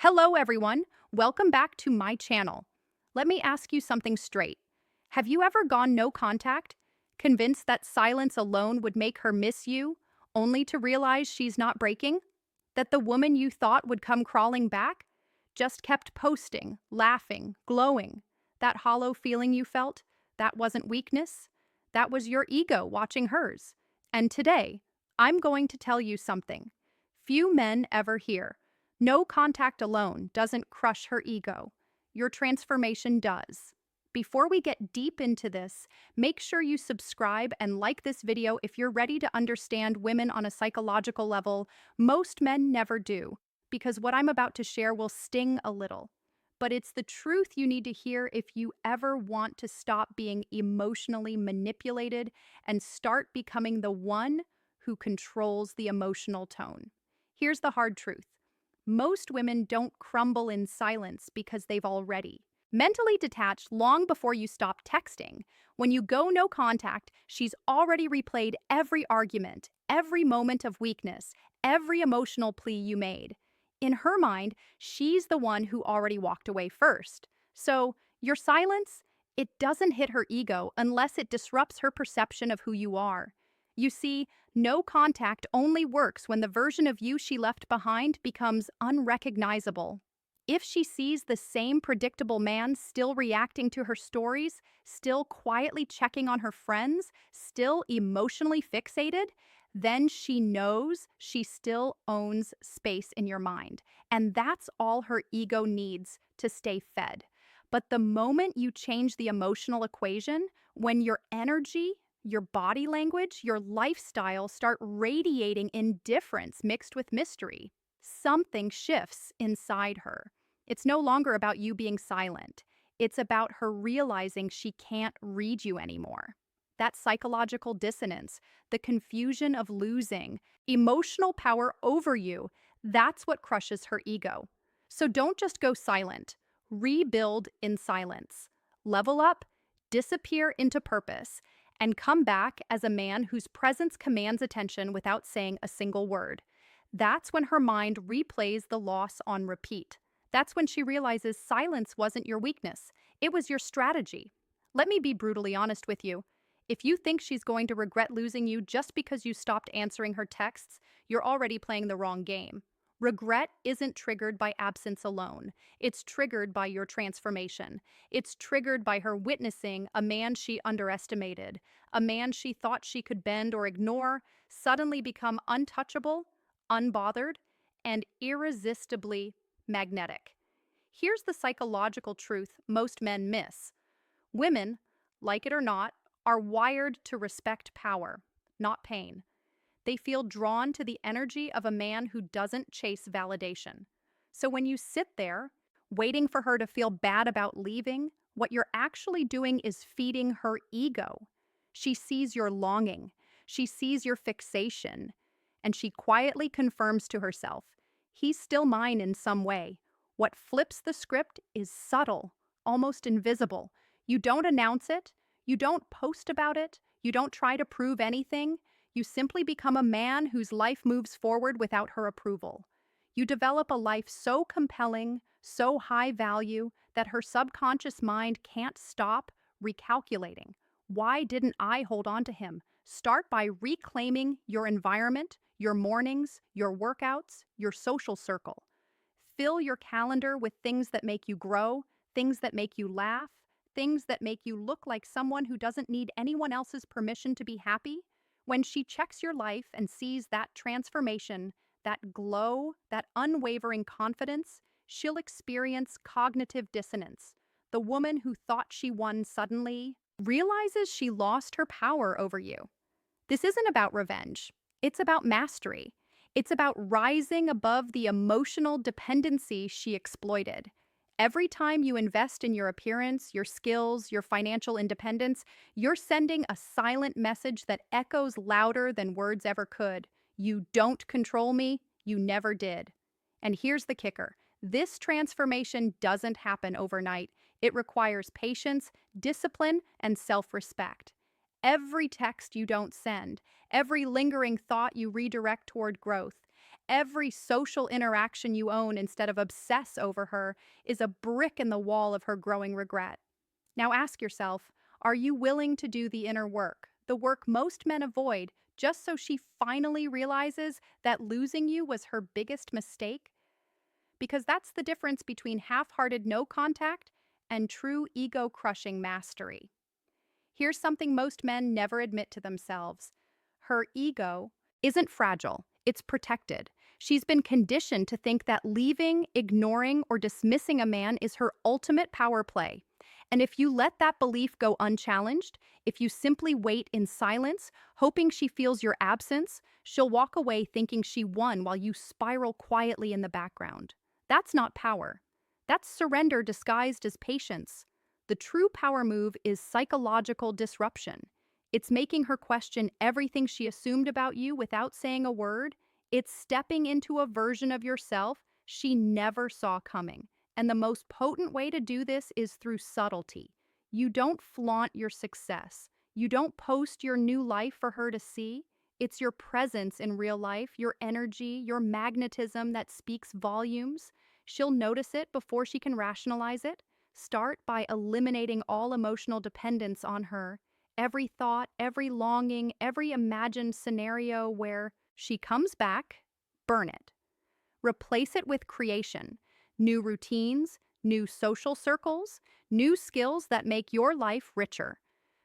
Hello, everyone. Welcome back to my channel. Let me ask you something straight. Have you ever gone no contact, convinced that silence alone would make her miss you, only to realize she's not breaking? That the woman you thought would come crawling back just kept posting, laughing, glowing? That hollow feeling you felt? That wasn't weakness. That was your ego watching hers. And today, I'm going to tell you something few men ever hear. No contact alone doesn't crush her ego. Your transformation does. Before we get deep into this, make sure you subscribe and like this video if you're ready to understand women on a psychological level. Most men never do, because what I'm about to share will sting a little. But it's the truth you need to hear if you ever want to stop being emotionally manipulated and start becoming the one who controls the emotional tone. Here's the hard truth. Most women don't crumble in silence because they've already mentally detached long before you stop texting. When you go no contact, she's already replayed every argument, every moment of weakness, every emotional plea you made. In her mind, she's the one who already walked away first. So, your silence, it doesn't hit her ego unless it disrupts her perception of who you are. You see, no contact only works when the version of you she left behind becomes unrecognizable. If she sees the same predictable man still reacting to her stories, still quietly checking on her friends, still emotionally fixated, then she knows she still owns space in your mind. And that's all her ego needs to stay fed. But the moment you change the emotional equation, when your energy, your body language, your lifestyle start radiating indifference mixed with mystery, something shifts inside her. It's no longer about you being silent. It's about her realizing she can't read you anymore. That psychological dissonance, the confusion of losing, emotional power over you, that's what crushes her ego. So don't just go silent. Rebuild in silence. Level up, disappear into purpose, and come back as a man whose presence commands attention without saying a single word. That's when her mind replays the loss on repeat. That's when she realizes silence wasn't your weakness, it was your strategy. Let me be brutally honest with you. If you think she's going to regret losing you just because you stopped answering her texts, you're already playing the wrong game. Regret isn't triggered by absence alone. It's triggered by your transformation. It's triggered by her witnessing a man she underestimated, a man she thought she could bend or ignore, suddenly become untouchable, unbothered, and irresistibly magnetic. Here's the psychological truth most men miss. Women, like it or not, are wired to respect power, not pain. They feel drawn to the energy of a man who doesn't chase validation. So when you sit there, waiting for her to feel bad about leaving, what you're actually doing is feeding her ego. She sees your longing, she sees your fixation, and she quietly confirms to herself, he's still mine in some way. What flips the script is subtle, almost invisible. You don't announce it, you don't post about it, you don't try to prove anything. You simply become a man whose life moves forward without her approval. You develop a life so compelling, so high value, that her subconscious mind can't stop recalculating. Why didn't I hold on to him? Start by reclaiming your environment, your mornings, your workouts, your social circle. Fill your calendar with things that make you grow, things that make you laugh, things that make you look like someone who doesn't need anyone else's permission to be happy. When she checks your life and sees that transformation, that glow, that unwavering confidence, she'll experience cognitive dissonance. The woman who thought she won suddenly realizes she lost her power over you. This isn't about revenge. It's about mastery. It's about rising above the emotional dependency she exploited. Every time you invest in your appearance, your skills, your financial independence, you're sending a silent message that echoes louder than words ever could. You don't control me, you never did. And here's the kicker. This transformation doesn't happen overnight. It requires patience, discipline, and self-respect. Every text you don't send, every lingering thought you redirect toward growth, every social interaction you own instead of obsess over her is a brick in the wall of her growing regret. Now ask yourself, are you willing to do the inner work, the work most men avoid, just so she finally realizes that losing you was her biggest mistake? Because that's the difference between half-hearted no contact and true ego-crushing mastery. Here's something most men never admit to themselves. Her ego isn't fragile, it's protected. She's been conditioned to think that leaving, ignoring, or dismissing a man is her ultimate power play. And if you let that belief go unchallenged, if you simply wait in silence, hoping she feels your absence, she'll walk away thinking she won while you spiral quietly in the background. That's not power. That's surrender disguised as patience. The true power move is psychological disruption. It's making her question everything she assumed about you without saying a word. It's stepping into a version of yourself she never saw coming. And the most potent way to do this is through subtlety. You don't flaunt your success. You don't post your new life for her to see. It's your presence in real life, your energy, your magnetism that speaks volumes. She'll notice it before she can rationalize it. Start by eliminating all emotional dependence on her. Every thought, every longing, every imagined scenario where she comes back, burn it. Replace it with creation, new routines, new social circles, new skills that make your life richer.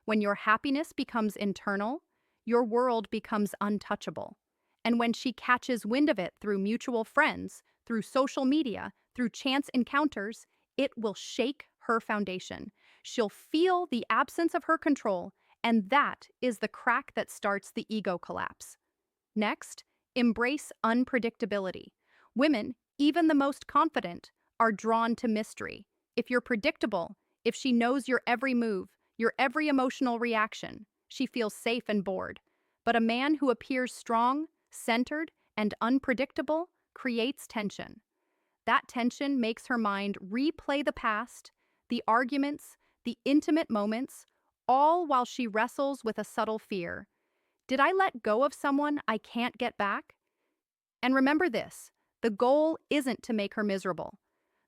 When your happiness becomes internal, your world becomes untouchable. And when she catches wind of it through mutual friends, through social media, through chance encounters, it will shake her foundation. She'll feel the absence of her control, and that is the crack that starts the ego collapse. Next, embrace unpredictability. Women, even the most confident, are drawn to mystery. If you're predictable, if she knows your every move, your every emotional reaction, she feels safe and bored. But a man who appears strong, centered, and unpredictable creates tension. That tension makes her mind replay the past, the arguments, the intimate moments, all while she wrestles with a subtle fear. Did I let go of someone I can't get back? And remember this, the goal isn't to make her miserable.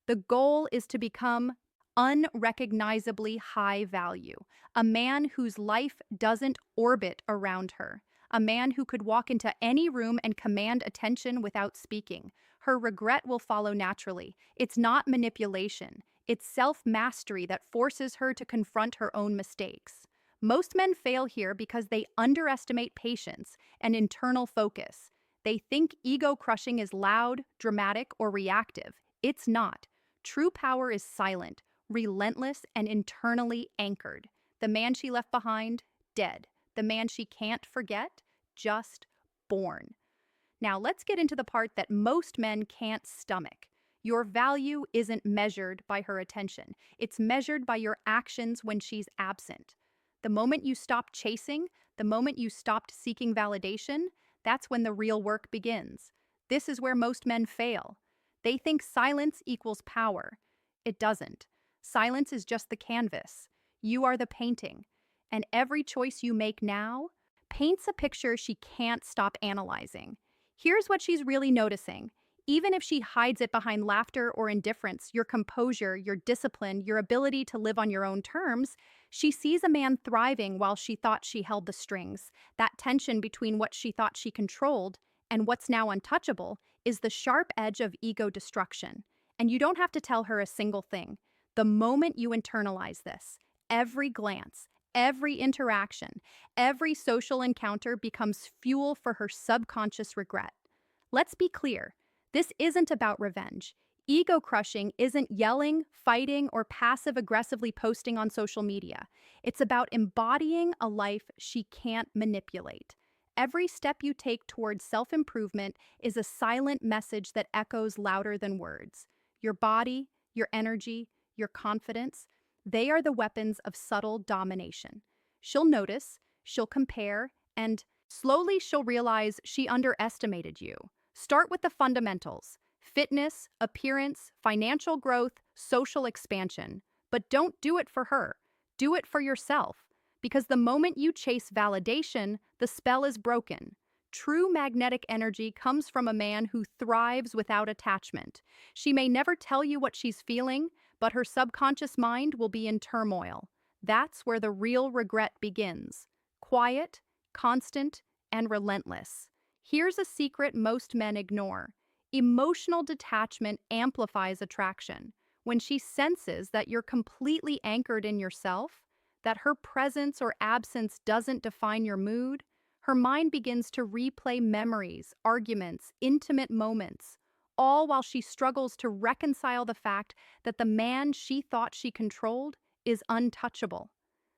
The goal is to become unrecognizably high value, a man whose life doesn't orbit around her, a man who could walk into any room and command attention without speaking. Her regret will follow naturally. It's not manipulation. It's self-mastery that forces her to confront her own mistakes. Most men fail here because they underestimate patience and internal focus. They think ego crushing is loud, dramatic, or reactive. It's not. True power is silent, relentless, and internally anchored. The man she left behind, dead. The man she can't forget, just born. Now let's get into the part that most men can't stomach. Your value isn't measured by her attention. It's measured by your actions when she's absent. The moment you stopped chasing, the moment you stopped seeking validation, that's when the real work begins. This is where most men fail. They think silence equals power. It doesn't. Silence is just the canvas. You are the painting. And every choice you make now paints a picture she can't stop analyzing. Here's what she's really noticing. Even if she hides it behind laughter or indifference, your composure, your discipline, your ability to live on your own terms, she sees a man thriving while she thought she held the strings. That tension between what she thought she controlled and what's now untouchable is the sharp edge of ego destruction. And you don't have to tell her a single thing. The moment you internalize this, every glance, every interaction, every social encounter becomes fuel for her subconscious regret. Let's be clear. This isn't about revenge. Ego crushing isn't yelling, fighting, or passive-aggressively posting on social media. It's about embodying a life she can't manipulate. Every step you take towards self-improvement is a silent message that echoes louder than words. Your body, your energy, your confidence, they are the weapons of subtle domination. She'll notice, she'll compare, and slowly she'll realize she underestimated you. Start with the fundamentals: fitness, appearance, financial growth, social expansion. But don't do it for her. Do it for yourself. Because the moment you chase validation, the spell is broken. True magnetic energy comes from a man who thrives without attachment. She may never tell you what she's feeling, but her subconscious mind will be in turmoil. That's where the real regret begins. Quiet, constant, and relentless. Here's a secret most men ignore. Emotional detachment amplifies attraction. When she senses that you're completely anchored in yourself, that her presence or absence doesn't define your mood, her mind begins to replay memories, arguments, intimate moments, all while she struggles to reconcile the fact that the man she thought she controlled is untouchable.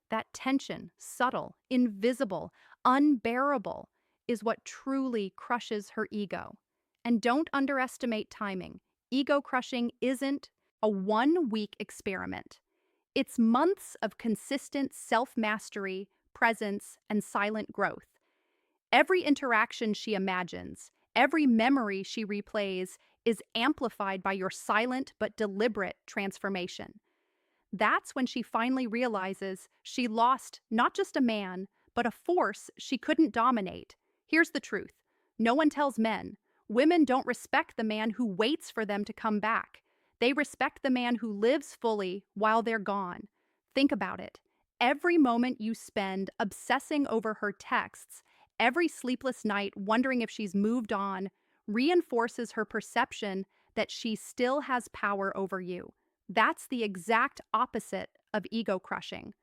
That tension, subtle, invisible, unbearable, is what truly crushes her ego. And don't underestimate timing. Ego crushing isn't a 1 week experiment. It's months of consistent self mastery, presence, and silent growth. Every interaction she imagines, every memory she replays, is amplified by your silent but deliberate transformation. That's when she finally realizes she lost not just a man, but a force she couldn't dominate. Here's the truth: no one tells men. Women don't respect the man who waits for them to come back. They respect the man who lives fully while they're gone. Think about it. Every moment you spend obsessing over her texts, every sleepless night wondering if she's moved on, reinforces her perception that she still has power over you. That's the exact opposite of ego crushing.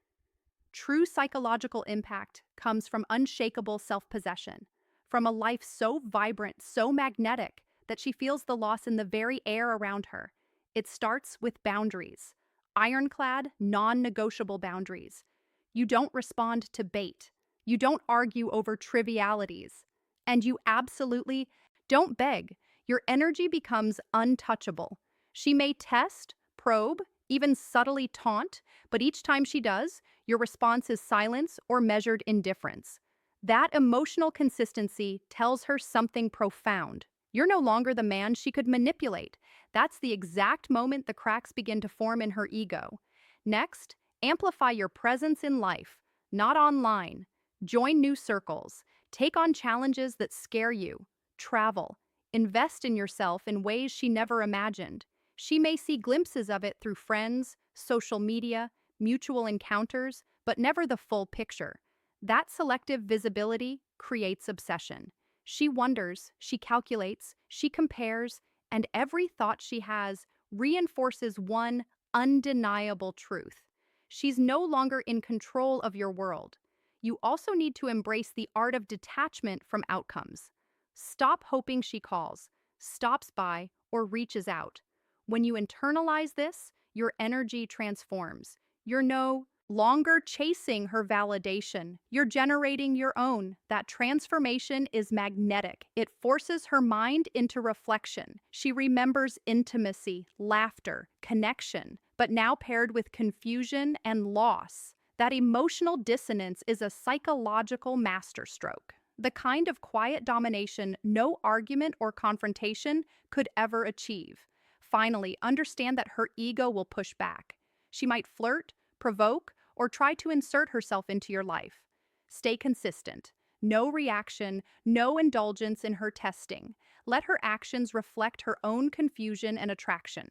True psychological impact comes from unshakable self possession, from a life so vibrant, so magnetic, that she feels the loss in the very air around her. It starts with boundaries, ironclad, non negotiable boundaries. You don't respond to bait, you don't argue over trivialities, and you absolutely don't beg. Your energy becomes untouchable. She may test, probe, even subtly taunt, but each time she does, your response is silence or measured indifference. That emotional consistency tells her something profound. You're no longer the man she could manipulate. That's the exact moment the cracks begin to form in her ego. Next, amplify your presence in life, not online. Join new circles. Take on challenges that scare you. Travel. Invest in yourself in ways she never imagined. She may see glimpses of it through friends, social media, mutual encounters, but never the full picture. That selective visibility creates obsession. She wonders, she calculates, she compares, and every thought she has reinforces one undeniable truth: she's no longer in control of your world. You also need to embrace the art of detachment from outcomes. Stop hoping she calls, stops by, or reaches out. When you internalize this, your energy transforms. You're no longer chasing her validation. You're generating your own. That transformation is magnetic. It forces her mind into reflection. She remembers intimacy, laughter, connection, but now paired with confusion and loss. That emotional dissonance is a psychological masterstroke, the kind of quiet domination no argument or confrontation could ever achieve. Finally, understand that her ego will push back. She might flirt, provoke, or try to insert herself into your life. Stay consistent. No reaction, no indulgence in her testing. Let her actions reflect her own confusion and attraction.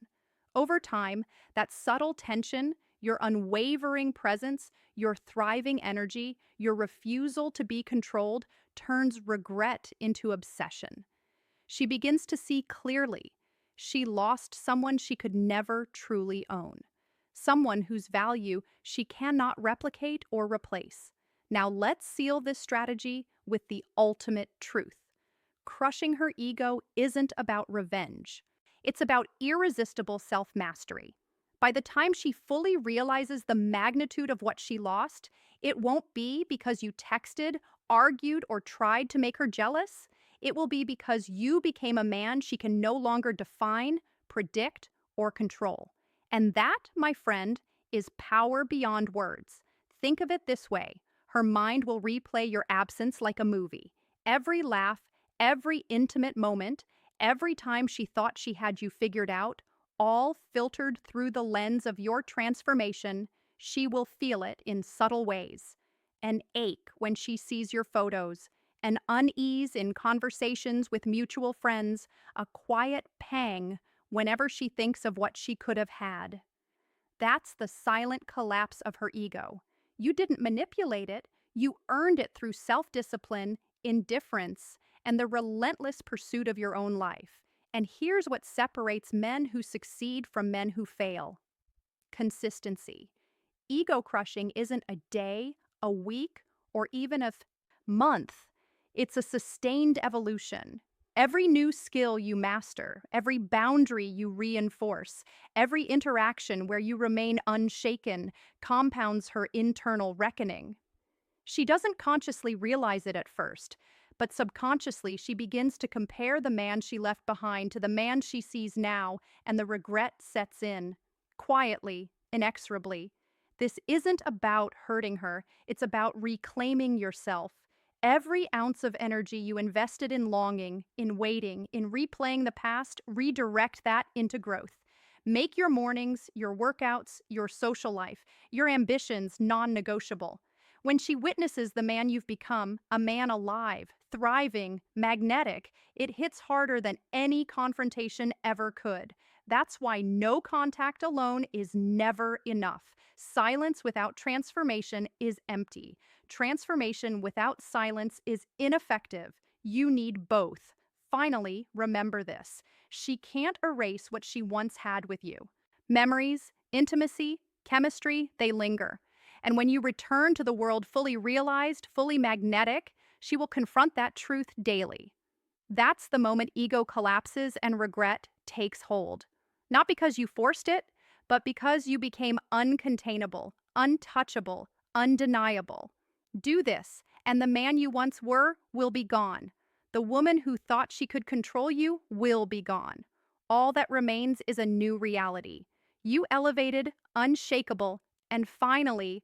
Over time, that subtle tension, your unwavering presence, your thriving energy, your refusal to be controlled, turns regret into obsession. She begins to see clearly. She lost someone she could never truly own, someone whose value she cannot replicate or replace. Now let's seal this strategy with the ultimate truth. Crushing her ego isn't about revenge. It's about irresistible self-mastery. By the time she fully realizes the magnitude of what she lost, it won't be because you texted, argued, or tried to make her jealous. It will be because you became a man she can no longer define, predict, or control. And that, my friend, is power beyond words. Think of it this way: her mind will replay your absence like a movie. Every laugh, every intimate moment, every time she thought she had you figured out, all filtered through the lens of your transformation. She will feel it in subtle ways. An ache when she sees your photos, an unease in conversations with mutual friends, a quiet pang whenever she thinks of what she could have had. That's the silent collapse of her ego. You didn't manipulate it, you earned it through self discipline, indifference, and the relentless pursuit of your own life. And here's what separates men who succeed from men who fail: consistency. Ego crushing isn't a day, a week, or even a month. It's a sustained evolution. Every new skill you master, every boundary you reinforce, every interaction where you remain unshaken compounds her internal reckoning. She doesn't consciously realize it at first, but subconsciously she begins to compare the man she left behind to the man she sees now, and the regret sets in. Quietly, inexorably. This isn't about hurting her, it's about reclaiming yourself. Every ounce of energy you invested in longing, in waiting, in replaying the past, redirect that into growth. Make your mornings, your workouts, your social life, your ambitions non negotiable. When she witnesses the man you've become, a man alive, thriving, magnetic, it hits harder than any confrontation ever could. That's why no contact alone is never enough. Silence without transformation is empty. Transformation without silence is ineffective. You need both. Finally, remember this: she can't erase what she once had with you. Memories, intimacy, chemistry, they linger. And when you return to the world fully realized, fully magnetic, she will confront that truth daily. That's the moment ego collapses and regret takes hold. Not because you forced it, but because you became uncontainable, untouchable, undeniable. Do this, and the man you once were will be gone. The woman who thought she could control you will be gone. All that remains is a new reality. You elevated, unshakable, and finally